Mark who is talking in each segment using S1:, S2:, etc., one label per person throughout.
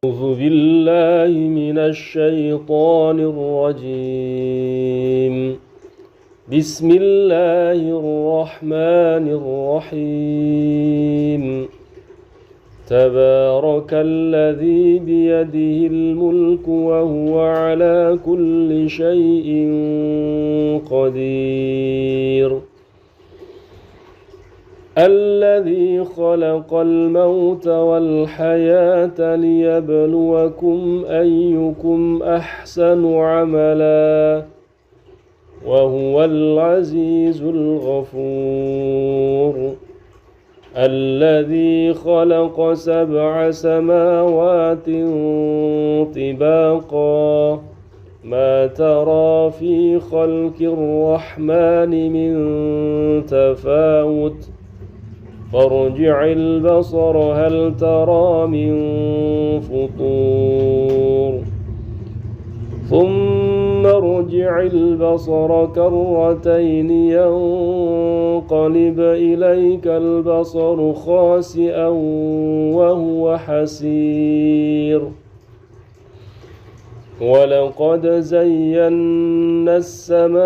S1: أعوذ بالله من الشيطان الرجيم. بسم الله الرحمن الرحيم. تبارك الذي بيده الملك وهو على كل شيء قدير. الذي خلق الموت والحياة ليبلوكم أيكم أحسن عملا وهو العزيز الغفور. الذي خلق 7 سماوات طباقا ما ترى في خلق الرحمن من تفاوت فارجع البصر هل ترى من فطور ثم ارجع البصر كرتين ينقلب إليك البصر خاسئا وهو حسير. ولقد زينا السماء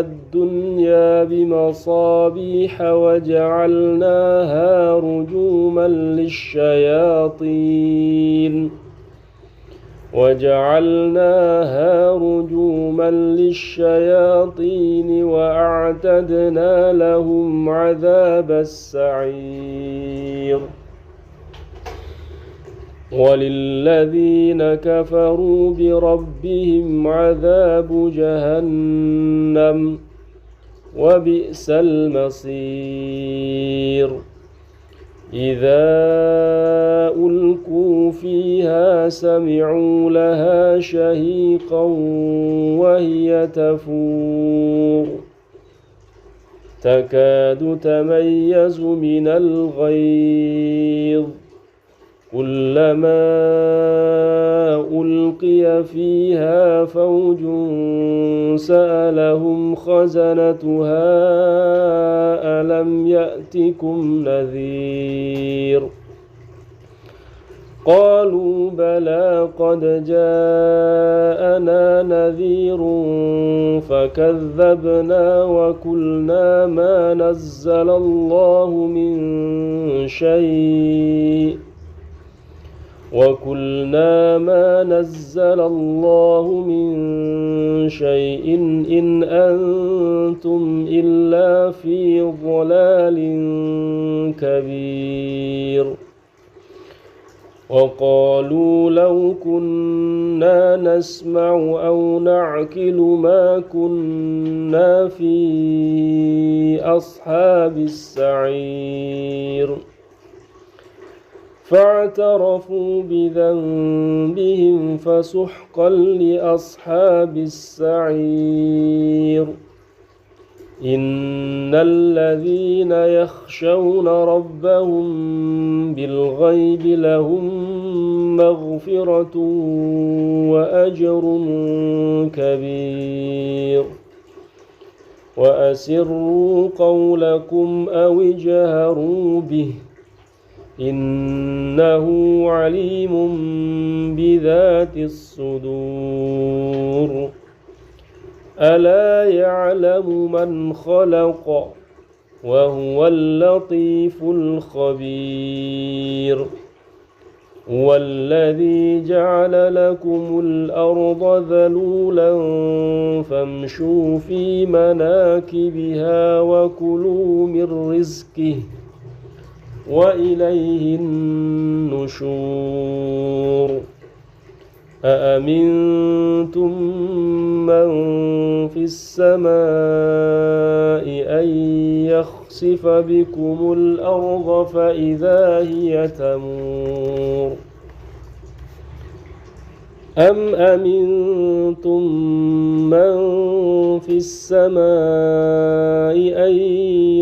S1: الدنيا بمصابيح وجعلناها رجوما للشياطين وأعتدنا لهم عذاب السعير. وللذين كفروا بربهم عذاب جهنم وبئس المصير. إذا ألقوا فيها سمعوا لها شهيقا وهي تفور تكاد تميز من الغيظ كلما ألقي فيها فوج سألهم خزنتها ألم يأتكم نذير قالوا بلى قد جاءنا نذير فكذبنا وقلنا ما نزل الله من شيء إن أنتم إلا في ضلال كبير. وقالوا لو كنا نسمع أو نعقل ما كنا في أصحاب السعير. فاعترفوا بذنبهم فسحقا لأصحاب السعير. إن الذين يخشون ربهم بالغيب لهم مغفرة وأجر كبير. وأسروا قولكم أو اجهروا به إنه عليم بذات الصدور. ألا يعلم من خلق وهو اللطيف الخبير. هو الذي جعل لكم الأرض ذلولا فامشوا في مناكبها وكلوا من رزقه وإليه النشور. أأمنتم من في السماء أن يخسف بكم الأرض فإذا هي تمور أم أمنتم من في السماء أن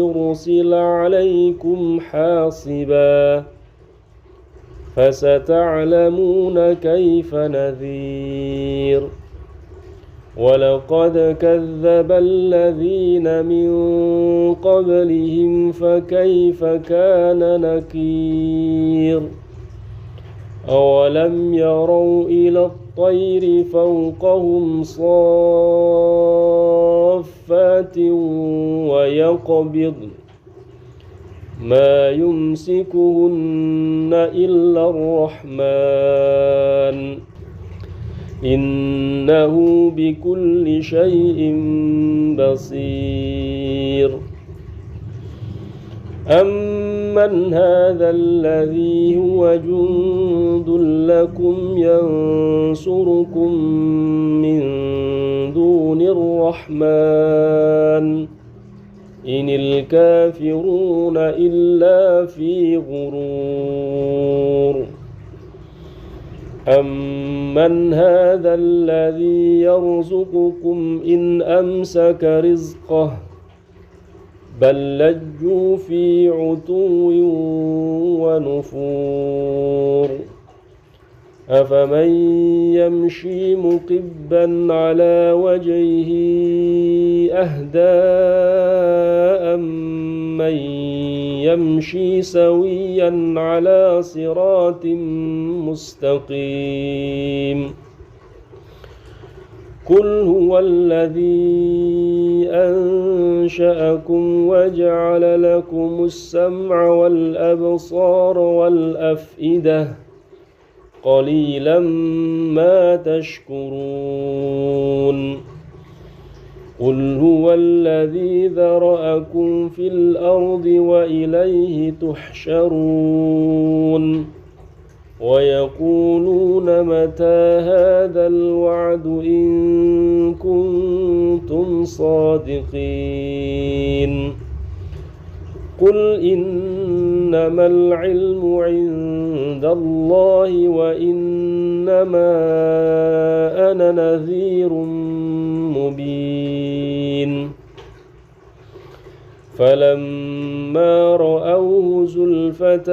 S1: يرسل عليكم حاصبا فستعلمون كيف نذير. ولقد كذب الذين من قبلهم فكيف كان نكير. أولم يروا إلى الطير فوقهم صافات ويقبضن ما يمسكهن إلا الرحمن إنه بكل شيء بصير أمن هذا الذي هو جند لكم ينصركم من دون الرحمن إن الكافرون إلا في غرور أمن هذا الذي يرزقكم إن أمسك رزقه بل لجوا في عتو ونفور أفمن يمشي مكبا على وجهه أهدى أمن يمشي سويا على صراط مستقيم قل هو الذي أنشأكم وجعل لكم السمع والأبصار والأفئدة قليلا ما تشكرون قل هو الذي ذرأكم في الأرض وإليه تحشرون ويقولون متى هذا الوعد إن كنتم صادقين قل إنما العلم عند الله وإنما أنا نذير مبين فلما رأوه زلفة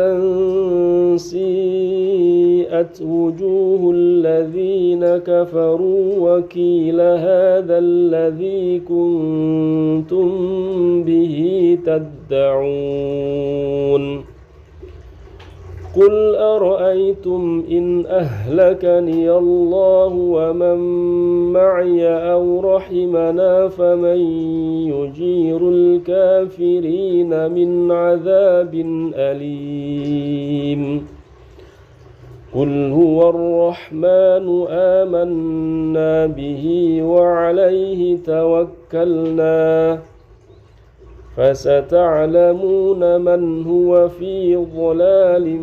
S1: سيئت وجوه الذين كفروا وقيل هذا الذي كنتم به تدعون قل أرأيتم إن أهلكني الله ومن معي أو رحمنا فمن يجير الكافرين من عذاب أليم قل هو الرحمن آمنا به وعليه توكلنا فستعلمون من هو في ضلال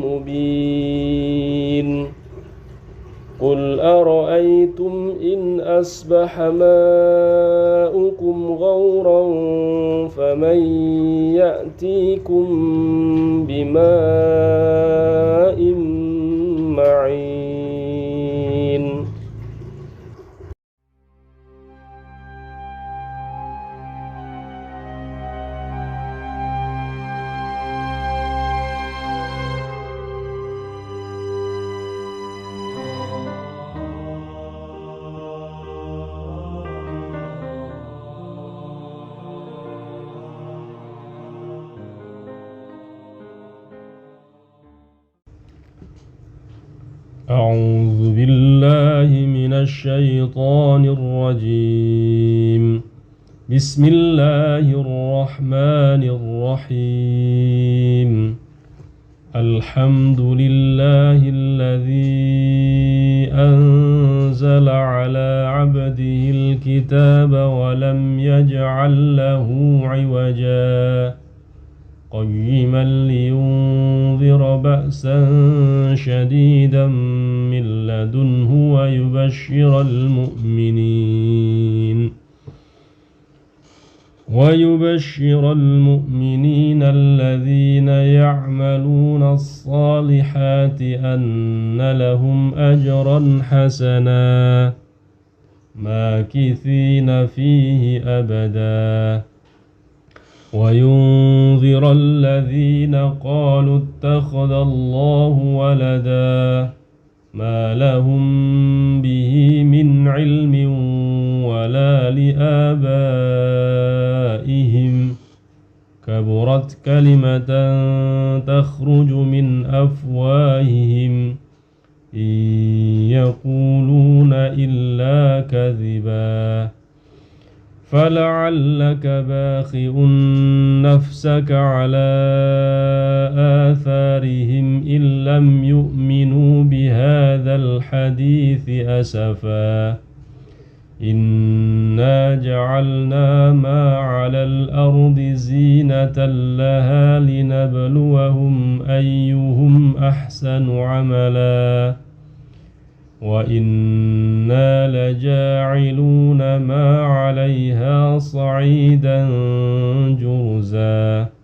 S1: مبين قل أرأيتم إن أصبح ماؤكم غورا فمن يأتيكم بماء معين أعوذ بالله من الشيطان الرجيم بسم الله الرحمن الرحيم الحمد لله الذي أنزل على عبده الكتاب ولم يجعل له عوجا قيما لينذر بأسا شديدا من لدنه ويبشر المؤمنين الذين يعملون الصالحات أن لهم أجرا حسنا ماكثين فيه أبدا وينذر الذين قالوا اتخذ الله ولدا ما لهم به من علم ولا لآبائهم كبر كبرت كلمة تخرج من أفواههم إن يقولون إلا كذبا فلعلك باخع نفسك على آثارهم إن لم يؤمنوا بهذا الحديث أسفا إنا جعلنا ما على الأرض زينة لها لنبلوهم أيهم أحسن عملا وإنا لجاعلون ما عليها صعيدا جرزا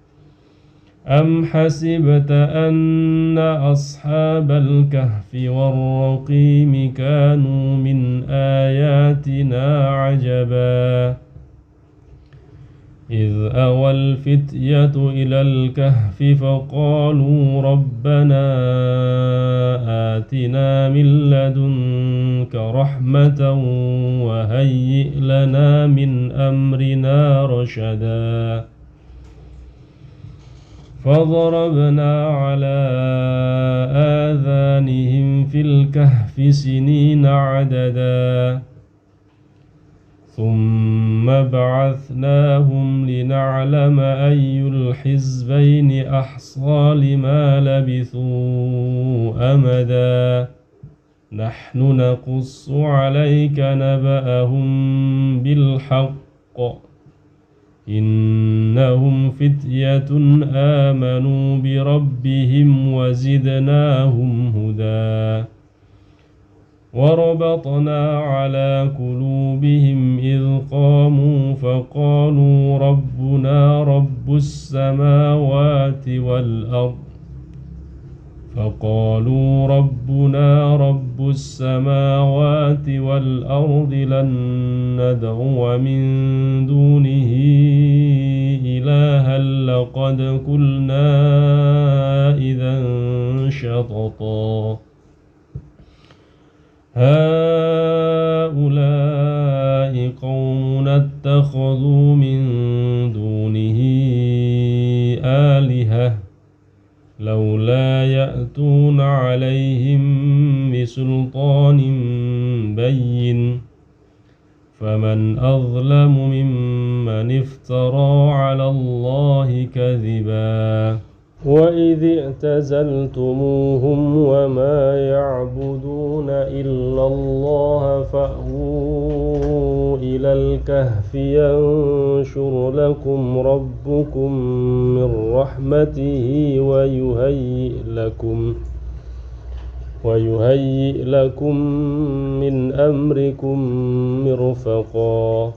S1: أم حسبت أن أصحاب الكهف والرقيم كانوا من آياتنا عجبا إذ أوى الفتية إلى الكهف فقالوا ربنا آتنا من لدنك رحمة وهيئ لنا من أمرنا رشدا فضربنا على آذانهم في الكهف سنين عددا ثم بعثناهم لنعلم أي الحزبين أحصى لما لبثوا أمدا نحن نقص عليك نبأهم بالحق إنهم فتية آمنوا بربهم وزدناهم هدى وربطنا على قلوبهم إذ قاموا فقالوا ربنا رب السماوات والأرض لن ندعو من دونه إلها لقد قلنا إذا شططا هؤلاء قوم اتخذوا من دونه آلهة لولا يأتون عليهم بسلطان بين فمن أظلم ممن افترى على الله كذبا وإذ اعتزلتموهم وما يعبدون إلا الله فأووا إلى الكهف ينشر لكم ربكم من رحمته ويهيئ لكم من أمركم مرفقا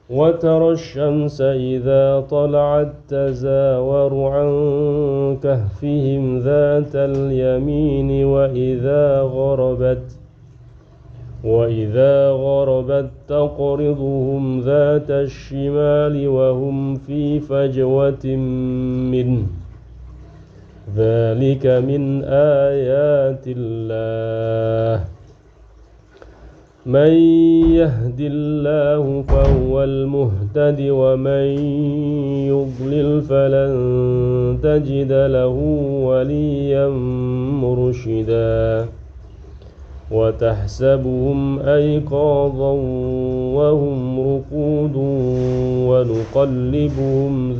S1: وترى الشمس إذا طلعت تزاور عن كهفهم ذات اليمين وإذا غربت تقرضهم ذات الشمال وهم في فجوة منه ذلك من آيات الله من يهد الله فهو المهتد ومن يضلل فلن تجد له وليا مرشدا وتحسبهم أيقاظا وهم رقود ونقلبهم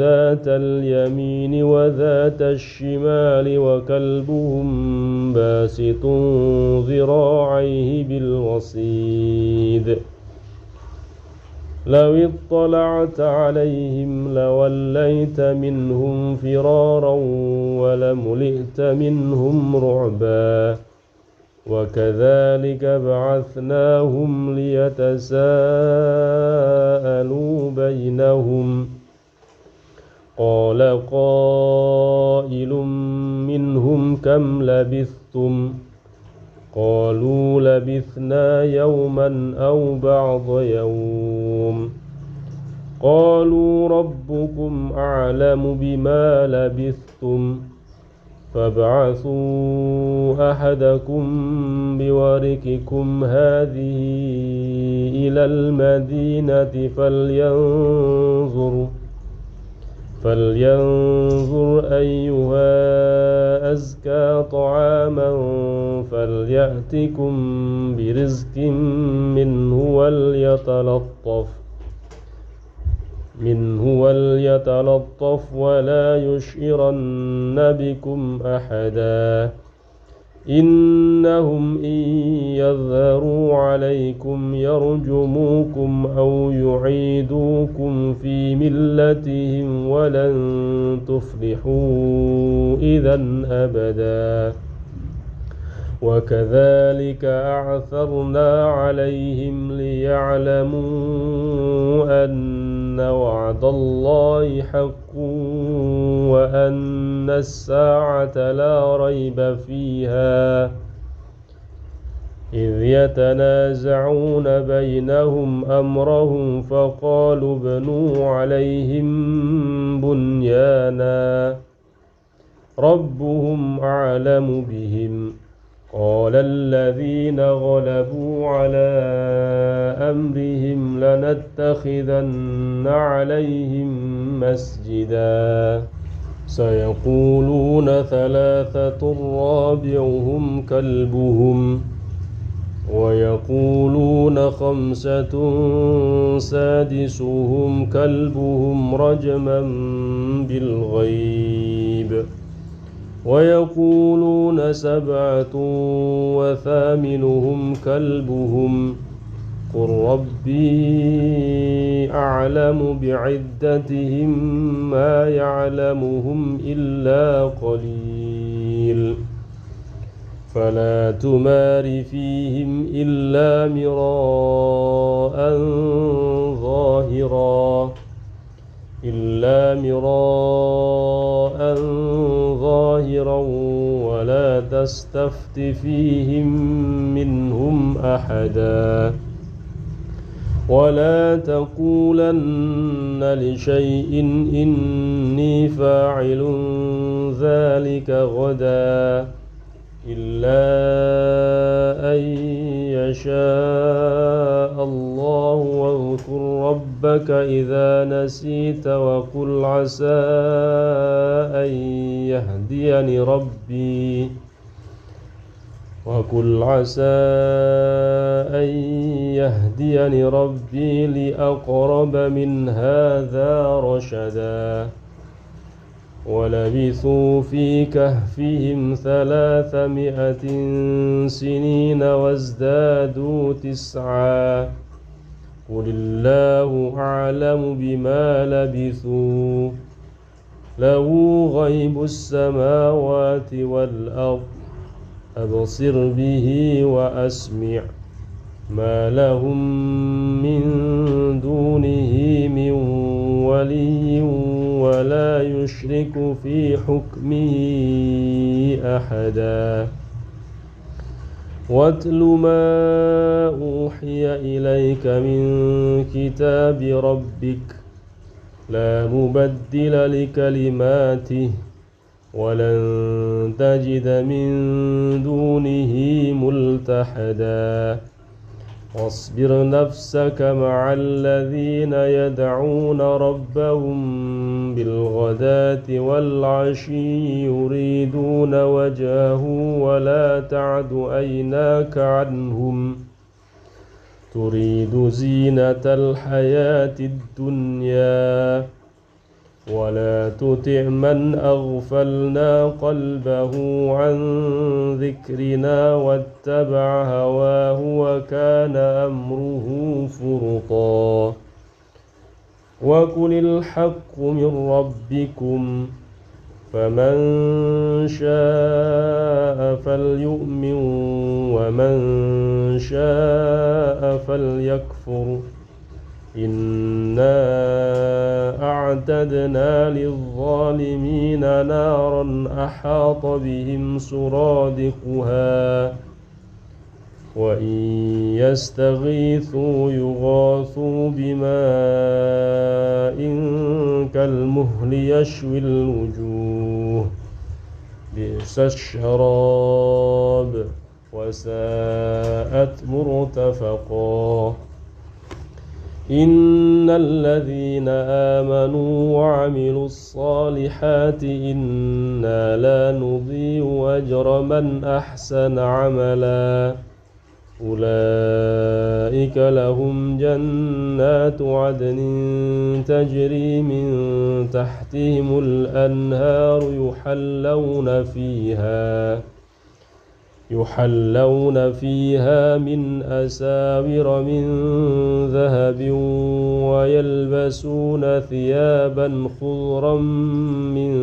S1: ذات اليمين وذات الشمال وكلبهم باسط ذراعيه بالوصيد لو اطلعت عليهم لوليت منهم فرارا ولملئت منهم رعبا وكذلك بعثناهم ليتساءلوا بينهم قال قائل منهم كم لبثتم قالوا لبثنا يوما أو بعض يوم قالوا ربكم أعلم بما لبثتم فابعثوا أحدكم بورككم هذه إلى المدينة فلينظر أيها أزكى طعاما فليأتكم برزق منه وليتلطف ولا يشعرن بكم أحدا إنهم إن يظهروا عليكم يرجموكم أو يعيدوكم في ملتهم ولن تفلحوا إذا أبدا وكذلك أعثرنا عليهم ليعلموا أن وعد الله حق وأن الساعة لا ريب فيها إذ يتنازعون بينهم أمرهم فقالوا ابنوا عليهم بنيانا ربهم أعلم بهم قال الذين غلبوا على أمرهم لنتخذن عليهم مسجدا سيقولون ثلاثة رابعهم كلبهم ويقولون خمسة سادسهم كلبهم رجما بالغيب ويقولون سبعة وثامنهم كلبهم قل ربي أعلم بعدتهم ما يعلمهم إلا قليل فلا تمار فيهم إلا مراء ظاهرا ولا تستفت فيهم منهم أحدا ولا تقولن لشيء إني فاعل ذلك غدا إلا أن يشاء الله واذكر ربك إذا نسيت وقل عسى أن يهديني ربي لأقرب من هذا رشدا ولبثوا في كهفهم 300 سنين وازدادوا 9 قل الله أعلم بما لبثوا له غيب السماوات والأرض أبصر به وأسمع ما لهم من دونه من ولي ولا يشرك في حكمه أحدا واتل ما أوحي إليك من كتاب ربك لا مبدل لكلماته ولن تجد من دونه ملتحدا واصبر نفسك مع الذين يدعون ربهم بالغداة والعشي يريدون وجهه ولا تعد عيناك عنهم تريد زينة الحياة الدنيا ولا تطع من أغفلنا قلبه عن ذكرنا واتبع هواه وكان أمره فرطا وقل الحق من ربكم فمن شاء فليؤمن ومن شاء فليكفر إنا أعتدنا للظالمين نارا أحاط بهم سرادقها وإن يستغيثوا يغاثوا بماء كالمهل يشوي الوجوه بئس الشراب وساءت مرتفقا إن الذين آمنوا وعملوا الصالحات إنا لا نضيع أجر من أحسن عملا أولئك لهم جنات عدن تجري من تحتهم الأنهار يحلون فيها من أساور من ذهب ويلبسون ثيابا خضرا من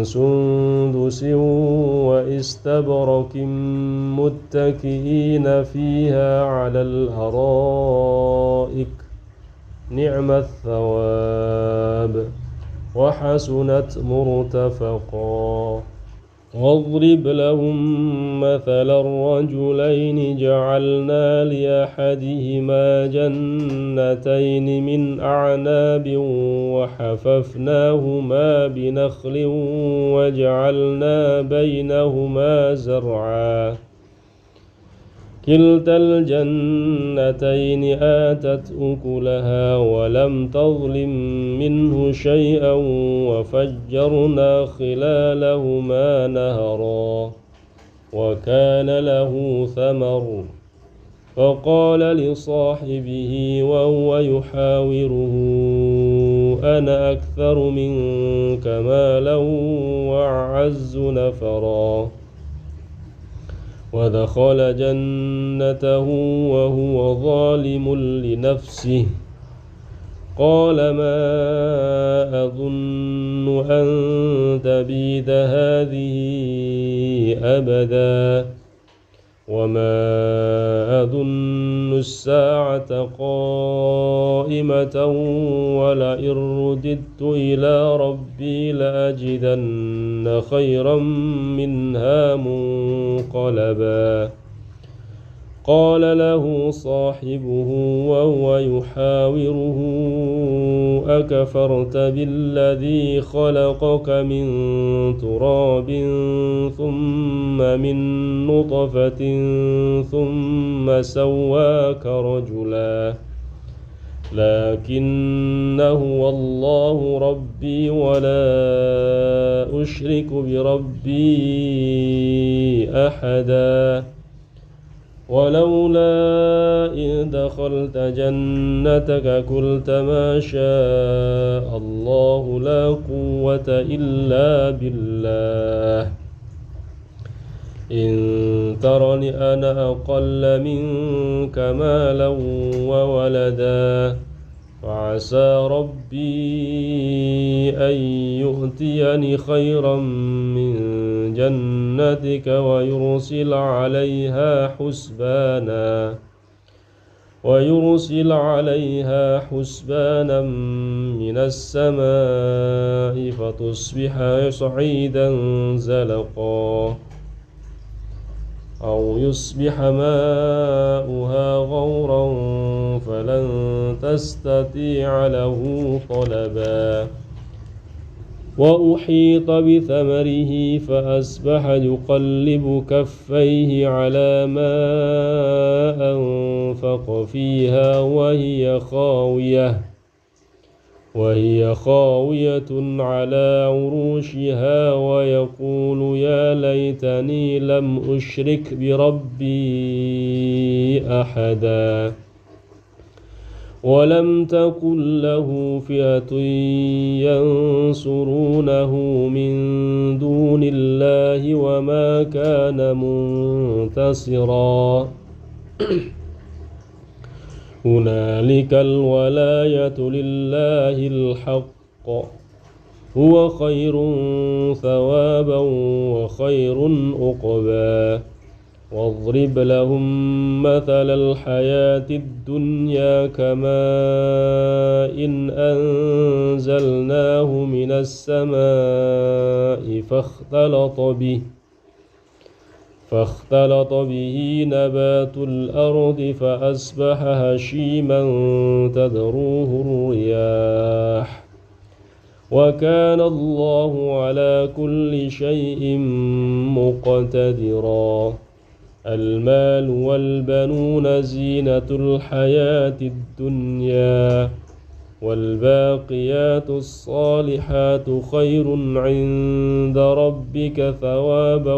S1: سندس واستبرق متكئين فيها على الأرائك نعم الثواب وحسنت مرتفقا واضرب لهم مثل الرجلين جعلنا لأحدهما جنتين من أعناب وحففناهما بنخل وجعلنا بينهما زرعا كلتا الجنتين آتت أكلها ولم تظلم منه شيئا وفجرنا خلالهما نهرا وكان له ثمر فقال لصاحبه وهو يحاوره أنا أكثر منك مالا وأعز نفرا ودخل جنته وهو ظالم لنفسه قال ما أظن أن تبيد هذه أبدا وما أظن الساعة قائمة ولئن رددت إلى ربي لأجدن خيرا منها منقلبا قال له صاحبه وهو يحاوره أكفرت بالذي خلقك من تراب ثم من نطفة ثم سواك رجلا لكن هو الله ربي ولا أشرك بربي أحدا ولولا إذ دخلت جنتك قلت ما شاء الله لا قوة إلا بالله إن ترني أنا أقل منك مالا وولدا فعسى ربي أن يؤتيني خيرا من جنتك ويرسل عليها حسبانا من السماء فتصبح صعيدا زلقا أو يصبح ماؤها غورا فلن تستطيع له طلبا وأحيط بثمره فأصبح يقلب كفيه على ما أنفق فيها وهي خاوية على عروشها ويقول يا ليتني لم أشرك بربي أحدا ولم تكن له فئة ينصرونه من دون الله وما كان منتصرا هنالك الولاية لله الحق هو خير ثوابا وخير عقبا واضرب لهم مثل الحياة الدنيا كماء إن أنزلناه من السماء فاختلط به نبات الأرض فأصبح هشيما تذروه الرياح وكان الله على كل شيء مقتدرا. المال والبنون زينة الحياة الدنيا، والباقيات الصالحات خير عند ربك ثوابا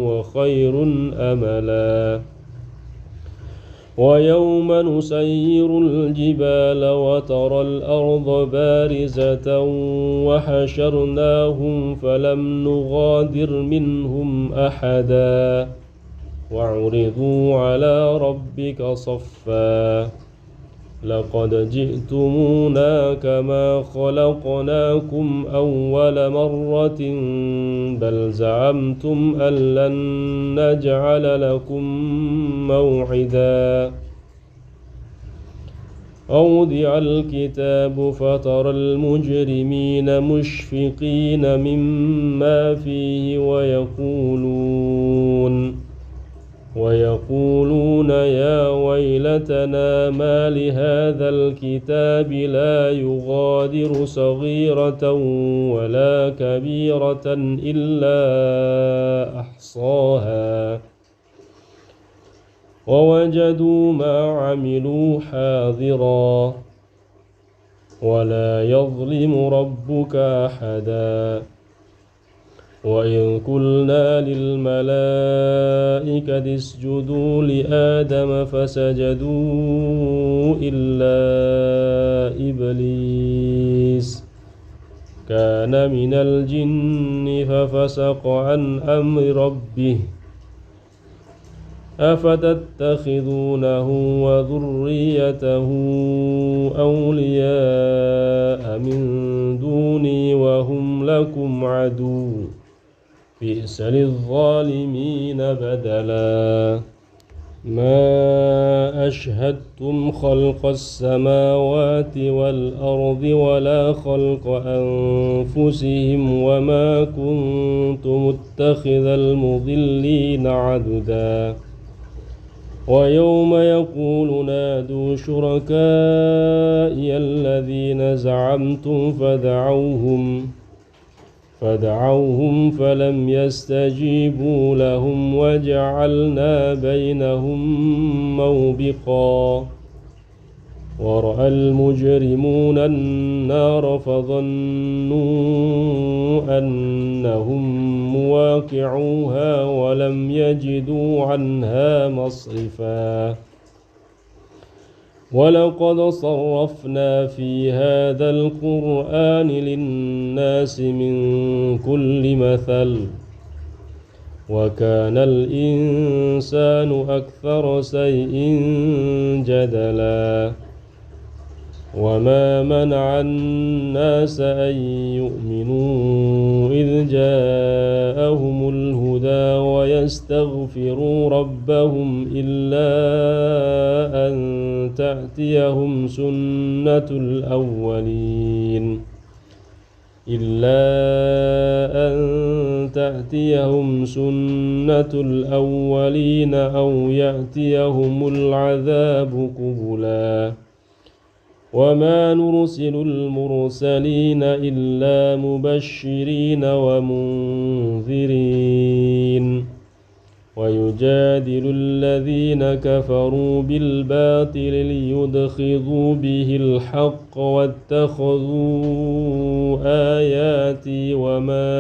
S1: وخير أملا. ويوم نسير الجبال وترى الأرض بارزة وحشرناهم فلم نغادر منهم أحدا وعرضوا على ربك صفا لقد جئتمونا كما خلقناكم أول مرة بل زعمتم أن لن نجعل لكم موعدا. ووضع الكتاب فترى المجرمين مشفقين مما فيه ويقولون يا ويلتنا ما لهذا الكتاب لا يغادر صغيرة ولا كبيرة إلا أحصاها ووجدوا ما عملوا حاضرا ولا يظلم ربك أحدا. وإذ قلنا للملائكة اسجدوا لآدم فسجدوا إلا إبليس كان من الجن ففسق عن أمر ربه أفتتخذونه وذريته أولياء من دوني وهم لكم عدو بئس للظالمين بدلا. ما أشهدتم خلق السماوات والأرض ولا خلق أنفسهم وما كنت متخذ المضلين عددا. ويوم يقول نادوا شركائي الذين زعمتم فدعوهم فلم يستجيبوا لهم وجعلنا بينهم موبقا. ورأى المجرمون النار فظنوا أنهم مواقعوها ولم يجدوا عنها مصرفا. ولقد صرفنا في هذا القرآن للناس من كل مثل وكان الإنسان أكثر شيء جدلا. وما منع الناس أن يؤمنوا إذ جاءهم الهدى ويستغفروا ربهم إلا أن تأتيهم سنة الأولين أو يأتيهم العذاب قبلا. وما نرسل المرسلين إلا مبشرين ومنذرين ويجادل الذين كفروا بالباطل ليدحضوا به الحق واتخذوا آياتي وما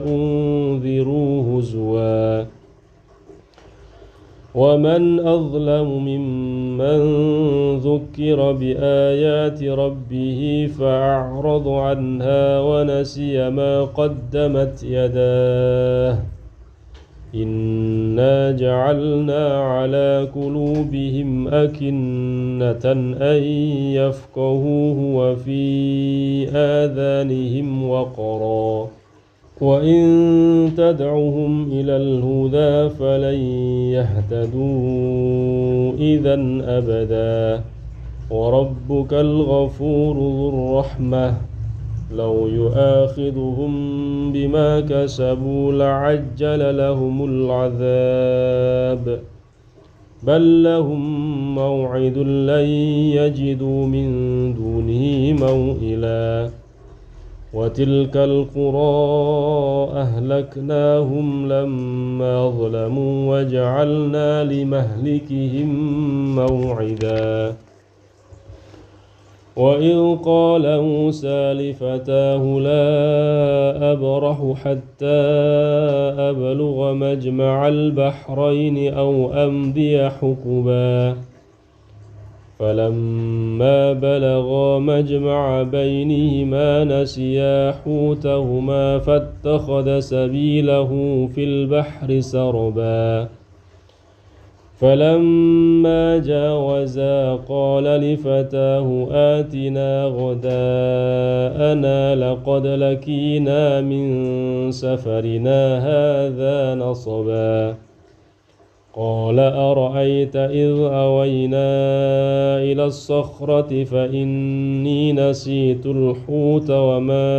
S1: أنذروا هزوا. ومن أظلم ممن ذكر بآيات ربه فأعرض عنها ونسي ما قدمت يداه إنا جعلنا على قلوبهم أكنة أن يفقهوه وفي آذانهم وقرا وإن تدعهم إلى الهدى فلن يهتدوا إذا أبدا. وربك الغفور ذو الرحمة لو يؤاخذهم بما كسبوا لعجل لهم العذاب بل لهم موعد لن يجدوا من دونه موئلا. وتلك القرى أهلكناهم لما ظلموا وجعلنا لمهلكهم موعدا وإذ قال موسى لفتاه لا أبرح حتى أبلغ مجمع البحرين أو أمضي حقبا فلما بلغا مجمع بينهما نسيا حوتهما فاتخذ سبيله في البحر سربا فلما جاوزا قال لفتاه آتنا غداءنا لقد لقينا من سفرنا هذا نصبا قال أرأيت إذ أوينا إلى الصخرة فإني نسيت الحوت وما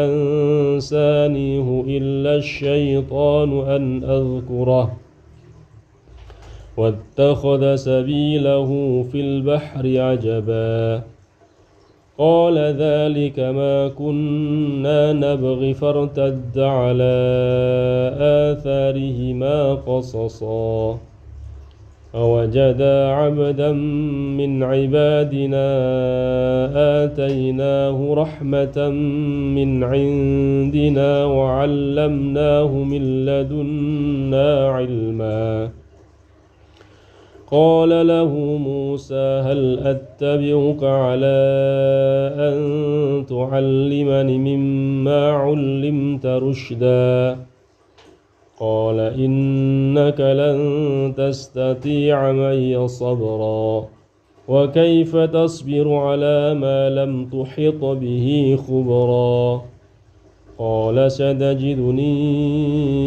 S1: أنسانيه إلا الشيطان أن أذكره واتخذ سبيله في البحر عجبا قال ذلك ما كنا نبغي فارتد على آثارهما قصصا فوجدا عبدا من عبادنا آتيناه رحمة من عندنا وعلمناه من لدنا علما قال له موسى هل أتبعك على أن تعلمني مما علمت رشدا قال إنك لن تستطيع معي صبرا وكيف تصبر على ما لم تحط به خبرا قال ستجدني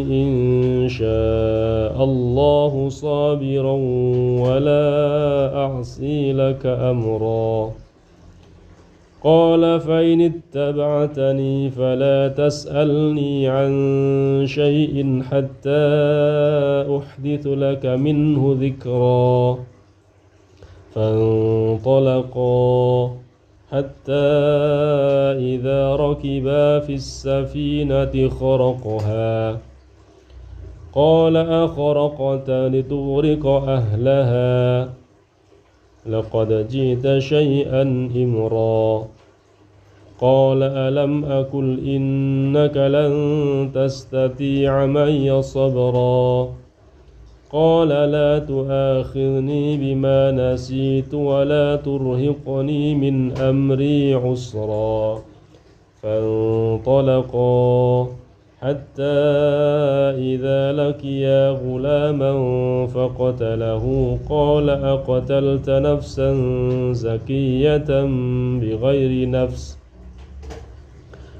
S1: إن شاء الله صابرا ولا أعصي لك أمرا قال فإن اتبعتني فلا تسألني عن شيء حتى أحدث لك منه ذكرا فانطلقا حتى إذا ركبا في السفينة خرقها قال أخرقت لتغرق أهلها لقد جئت شيئا إمرا قال ألم أقل إنك لن تستطيع معي صبرا قال لا تؤاخذني بما نسيت ولا ترهقني من أمري عسرا فانطلقا حتى إذا لقيا غلاما فقتله قال أقتلت نفسا زكية بغير نفس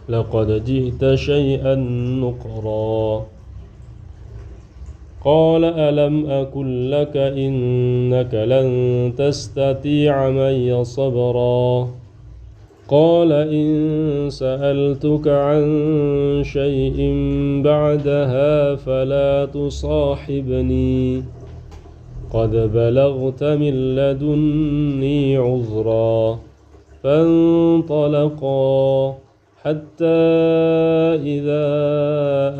S1: لقد جئت شيئا نكرا قال ألم أقل لك إنك لن تستطيع معي صبرا قال إن سألتك عن شيء بعدها فلا تصاحبني قد بلغت من لدني عذرا فانطلقا حتى إذا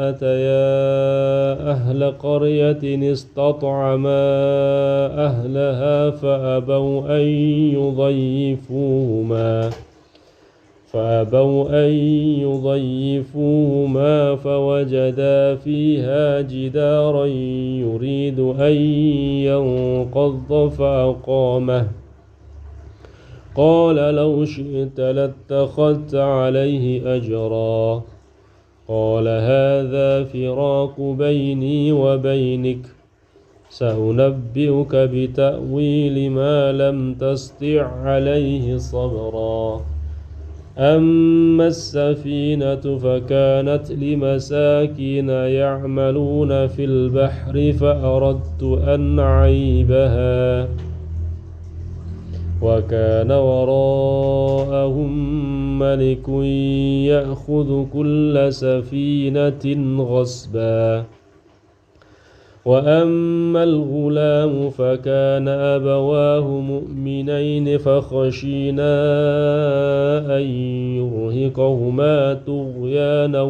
S1: أتيا أهل قرية استطعما أهلها فأبوا أن يضيفوهما فوجدا فيها جدارا يريد أن ينقض فأقامه قال لو شئت لاتخذت عليه أجرا قال هذا فراق بيني وبينك سأنبئك بتأويل ما لم تستطع عليه صبرا أما السفينة فكانت لمساكين يعملون في البحر فأردت أن أعيبها وكان وراءهم ملك يأخذ كل سفينة غصبا وأما الغلام فكان أبواه مؤمنين فخشينا أن يرهقهما طغيانا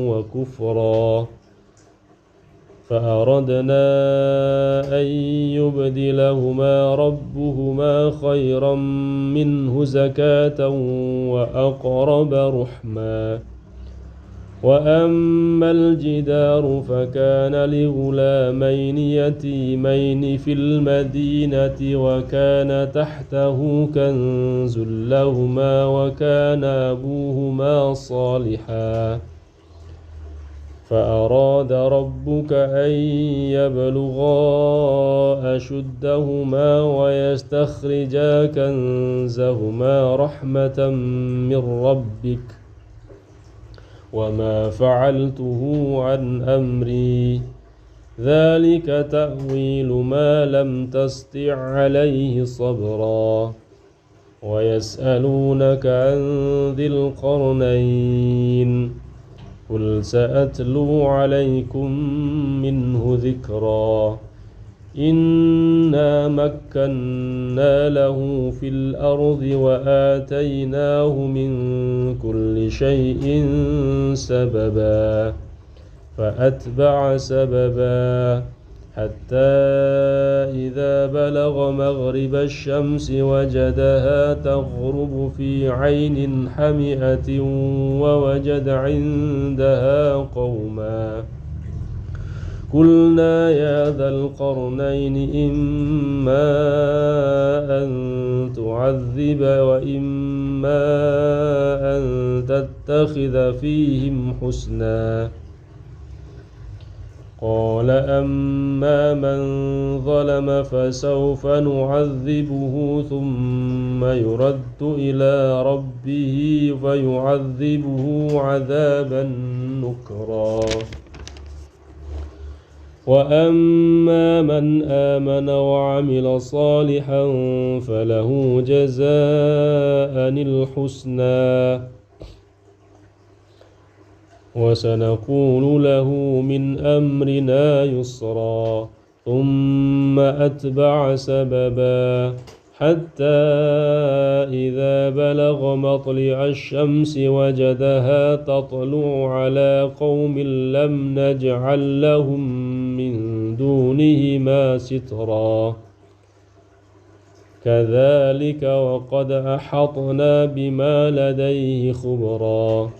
S1: وكفرا فأردنا أن يبدلهما ربهما خيرا منه زكاة وأقرب رحما وأما الجدار فكان لغلامين يتيمين في المدينة وكان تحته كنز لهما وكان أبوهما صالحا فأراد ربك أن يبلغا أشدهما ويستخرجا كنزهما رحمة من ربك وما فعلته عن أمري ذلك تأويل ما لم تسطع عليه صبرا ويسألونك عن ذي القرنين قل سأتلو عليكم منه ذكرا إنا مكنا له في الأرض وآتيناه من كل شيء سببا فأتبع سببا حتى إذا بلغ مغرب الشمس وجدها تغرب في عين حمئة ووجد عندها قوما قلنا يا ذا القرنين إما أن تعذب وإما أن تتخذ فيهم حسنا قال أما من ظلم فسوف نعذبه ثم يرد إلى ربه فيعذبه عذابا نكرا وأما من آمن وعمل صالحا فله جزاء الحسنى وسنقول له من أمرنا يسرا ثم أتبع سببا حتى إذا بلغ مطلع الشمس وجدها تطلع على قوم لم نجعل لهم من دونهما سترا كذلك وقد أحطنا بما لديه خبرا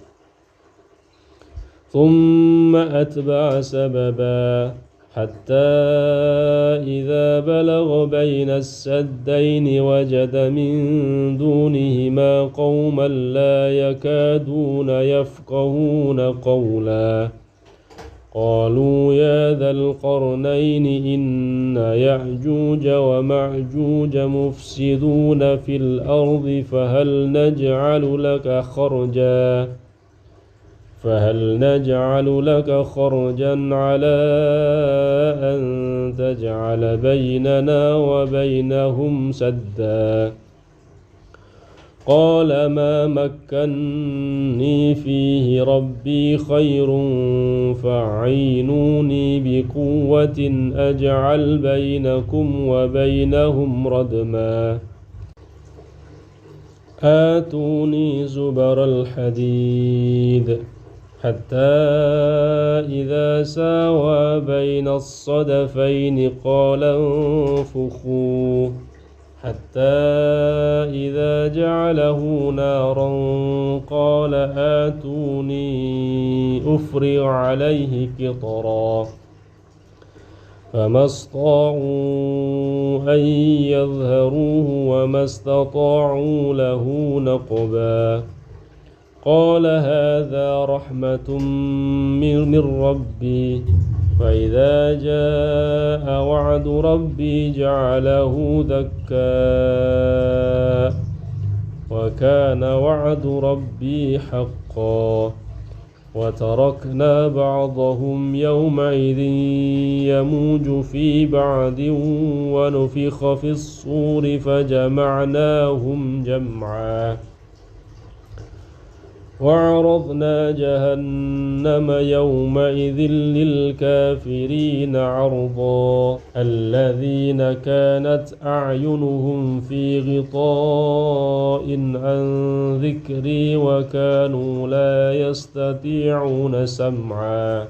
S1: ثم أتبع سببا حتى إذا بلغ بين السدين وجد من دونهما قوما لا يكادون يفقهون قولا قالوا يا ذا القرنين إن يأجوج ومأجوج مفسدون في الأرض فهل نجعل لك خرجا على أن تجعل بيننا وبينهم سدا قال ما مكني فيه ربي خير فاعينوني بقوة أجعل بينكم وبينهم ردما آتوني زبر الحديد حتى إذا ساوى بين الصدفين قال انفخوا حتى إذا جعله نارا قال آتوني أفرغ عليه قطرا فما استطاعوا أن يظهروه وما استطاعوا له نقبا قال هذا رحمة من ربي فإذا جاء وعد ربي جعله دكا وكان وعد ربي حقا وتركنا بعضهم يومئذ يموج في بعض ونفخ في الصور فجمعناهم جمعا وعرضنا جهنم يومئذ للكافرين عرضا الذين كانت أعينهم في غطاء عن ذكري وكانوا لا يستطيعون سمعا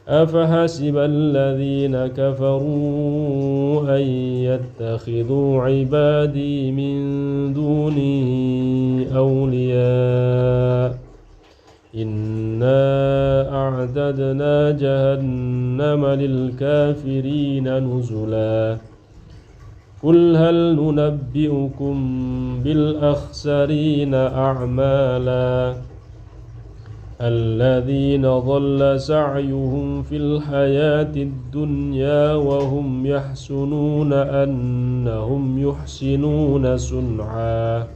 S1: أفحسب الذين كفروا أن يتخذوا عبادي من دوني أولياء إنا أعددنا جهنم للكافرين نزلا قل هل ننبئكم بالأخسرين أعمالا الذين ضل سعيهم في الحياة الدنيا وهم يحسنون أنهم يحسنون صنعا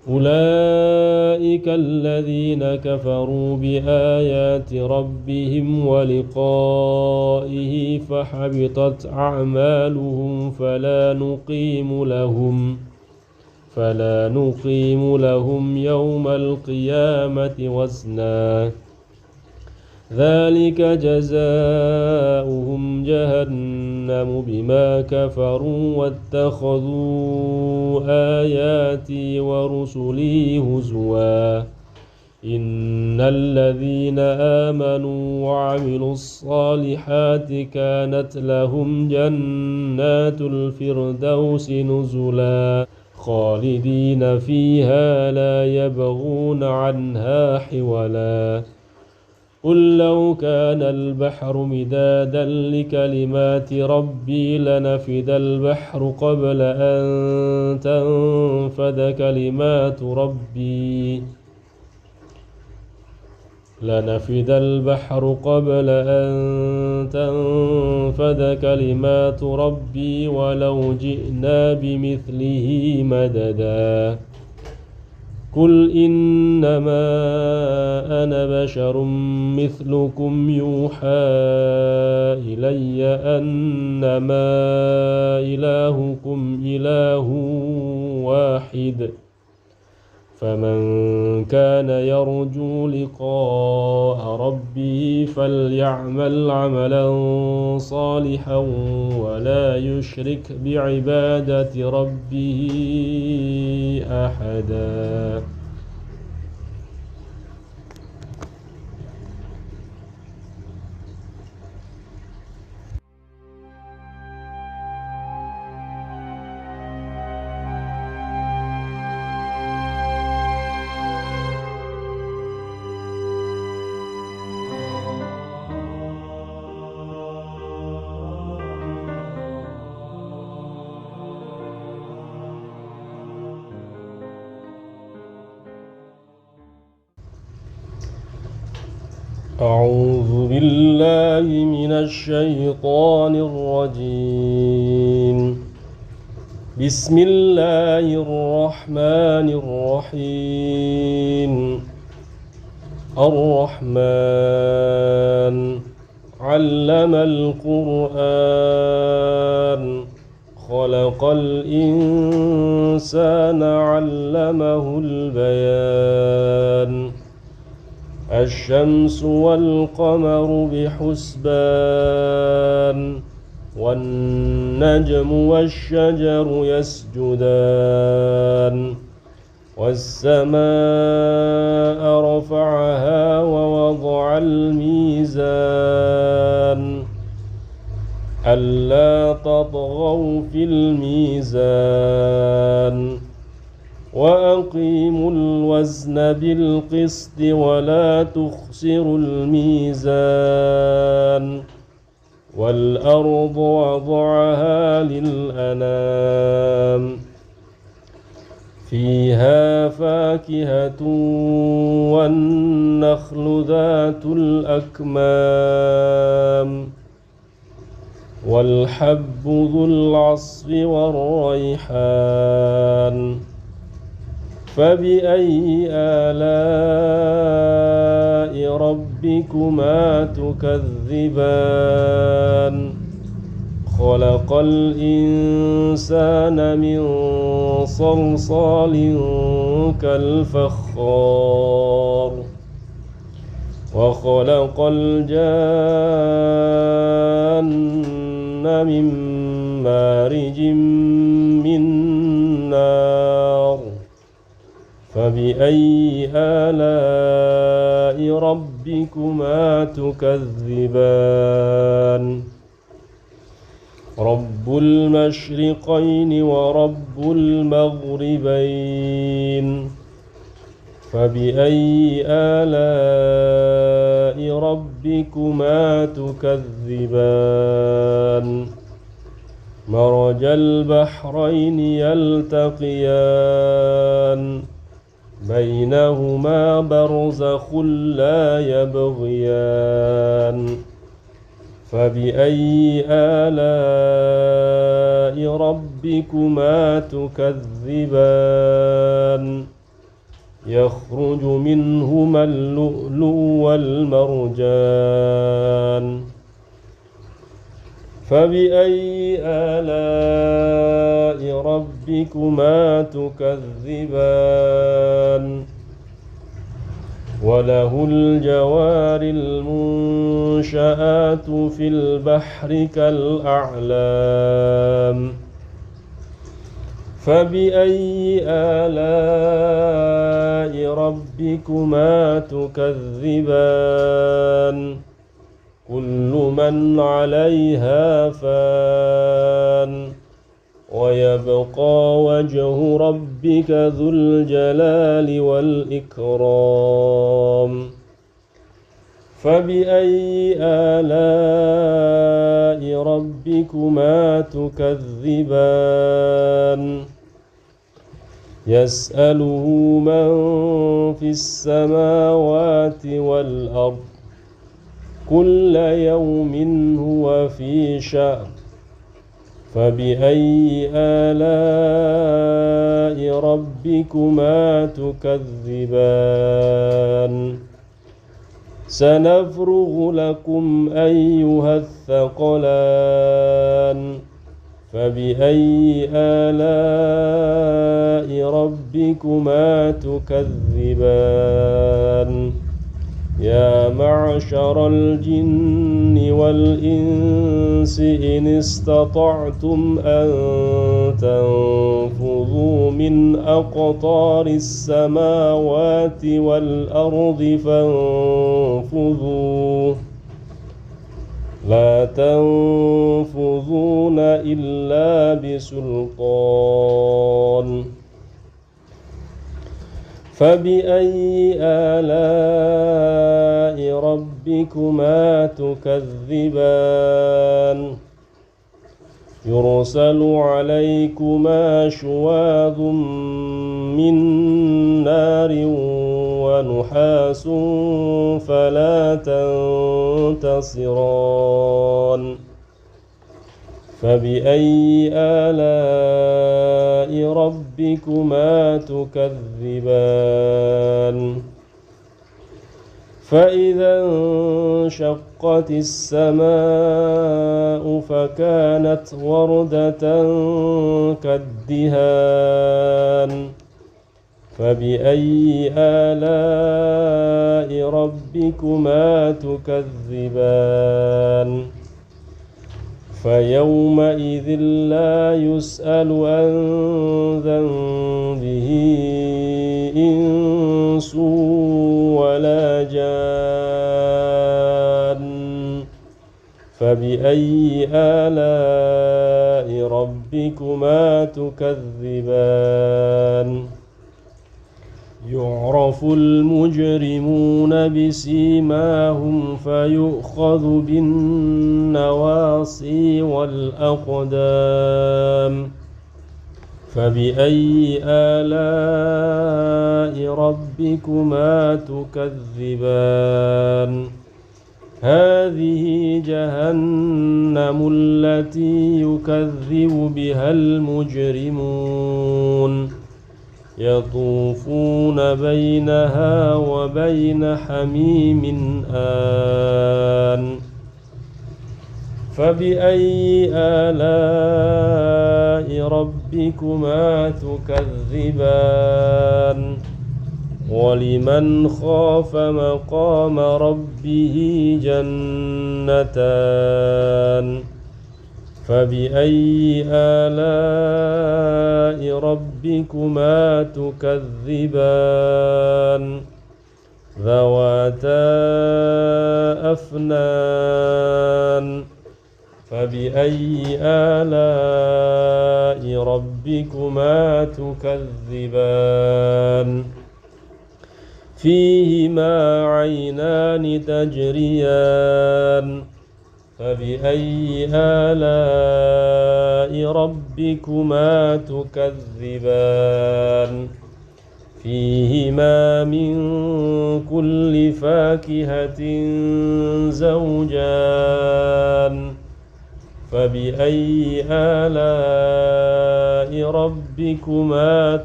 S1: أولئك الذين كفروا بآيات ربهم ولقائه فحبطت أعمالهم فلا نقيم لهم يوم القيامة وزنا ذلك جزاؤهم جهنم بما كفروا واتخذوا آياتي ورسلي هزوا إن الذين آمنوا وعملوا الصالحات كانت لهم جنات الفردوس نزلا خالدين فيها لا يبغون عنها حولا قل لو كان البحر مدادا لكلمات ربي لنفد البحر قبل أن تنفد كلمات ربي ولو جئنا بمثله مددا قل إنما أنا بشر مثلكم يوحى إلي أنما إلهكم إله واحد فمن كان يرجو لقاء ربه فليعمل عملا صالحا ولا يشرك بعبادة ربه أحدا. أعوذ بالله من الشيطان الرجيم. بسم الله الرحمن الرحيم. الرحمن علم القرآن خلق الإنسان علمه البيان الشمس والقمر بحسبان والنجم والشجر يسجدان والسماء رفعها ووضع الميزان ألا تطغوا في الميزان وأقيموا الوزن بالقسط ولا تخسروا الميزان والأرض وضعها للأنام فيها فاكهة والنخل ذات الأكمام والحب ذو العصف والريحان فبأي آلاء ربكما تكذبان خلق الإنسان من صلصال كالفخار وخلق الجان من مارج من نار فبأي آلاء ربكما تكذبان رب المشرقين ورب المغربين فبأي آلاء ربكما تكذبان مرج البحرين يلتقيان بينهما برزخ لا يبغيان فبأي آلاء ربكما تكذبان يخرج منهما اللؤلؤ والمرجان فبأي آلاء ربكما تكذبان وله الجوار المنشآت في البحر كالأعلام فبأي آلاء ربكما تكذبان كل من عليها فان ويبقى وجه ربك ذو الجلال والإكرام فبأي آلاء ربكما تكذبان يسأله من في السماوات والأرض كل يوم هو في شأن فبأي آلاء ربكما تكذبان سنفرغ لكم أيها الثقلان فبأي آلاء ربكما تكذبان يا معشر الجن والإنس إن استطعتم أن تنفذوا من أقطار السماوات والأرض فانفذوا لا تنفذون إلا بسلطان فبأي آلاء ربكما تكذبان يرسل عليكما شواظ من نار ونحاس فلا تنتصران فبأي آلاء ربكما تكذبان فإذا انشقت السماء فكانت وردة كالدهان فبأي آلاء ربكما تكذبان فيومئذ لا يسأل عن ذنبه إنس ولا جان فبأي آلاء ربكما تكذبان يعرف المجرمون بسيماهم فيؤخذ بالنواصي والأقدام فبأي آلاء ربكما تكذبان هذه جهنم التي يكذب بها المجرمون يطوفون بينها وبين حميم آن فبأي آلاء ربكما تكذبان ولمن خاف مقام ربه جنتان فبأي آلاء ربكما تكذبان ذواتا أفنان فبأي آلاء ربكما تكذبان فيهما عينان تجريان فبأي آلاء ربكما تكذبان فيهما من كل فاكهة زوجان فبأي آلاء ربكما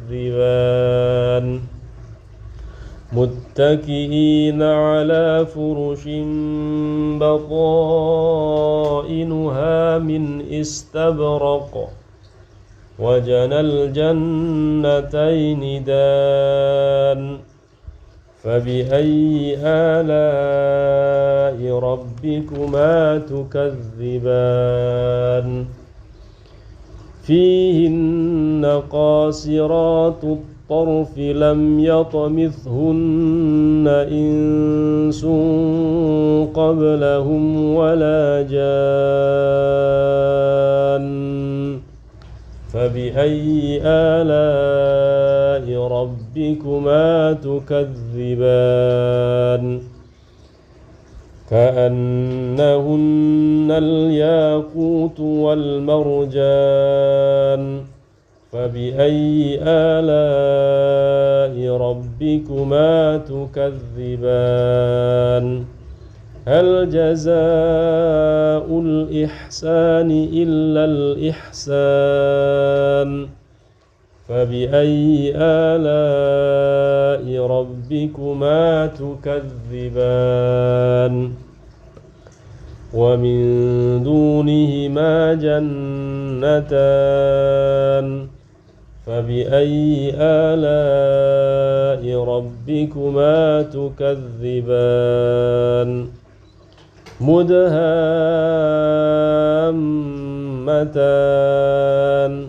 S1: تكذبان متكئين على فرش بطائنها من استبرق وجنى الجنتين دان فبأي آلاء ربكما تكذبان فيهن قاصرات الطرف لم يطمثهن إنس قبلهم ولا جان فبأي آلاء ربكما تكذبان كأنهن الياقوت والمرجان فبأي آلاء ربكما تكذبان هل جزاء الإحسان إلا الإحسان فبأي آلاء ربكما تكذبان ومن دونهما جنتان فبأي آلاء ربكما تكذبان مدهامتان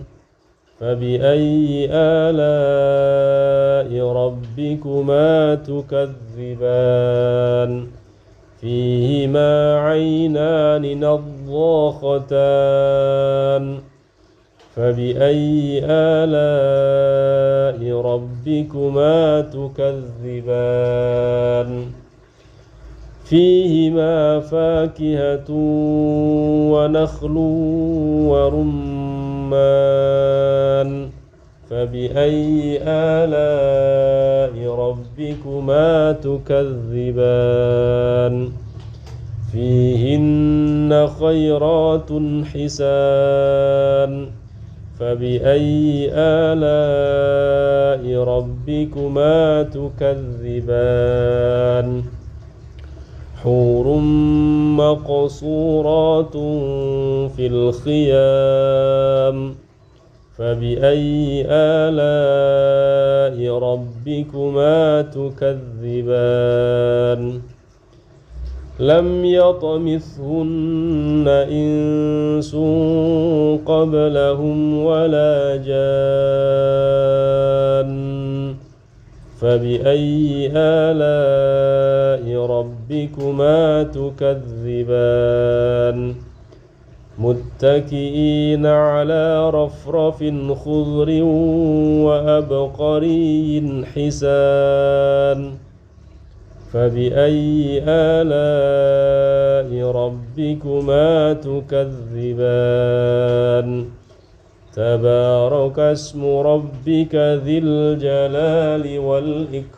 S1: فبأي آلاء ربكما تكذبان فيهما عينان نضاختان فبأي آلاء ربكما تكذبان فيهما فاكهة ونخل ورمان فبأي آلاء ربكما تكذبان فيهن خيرات حسان فبأي آلاء ربكما تكذبان حور مقصورات في الخيام فبأي آلاء ربكما تكذبان لم يطمثهن إنس قبلهم ولا جان فبأي آلاء ربكما تكذبان متكئين على رفرف خضر وأبقري حسان فبأي آلاء ربكما تكذبان تبارك اسم ربك ذي الجلال والإكرام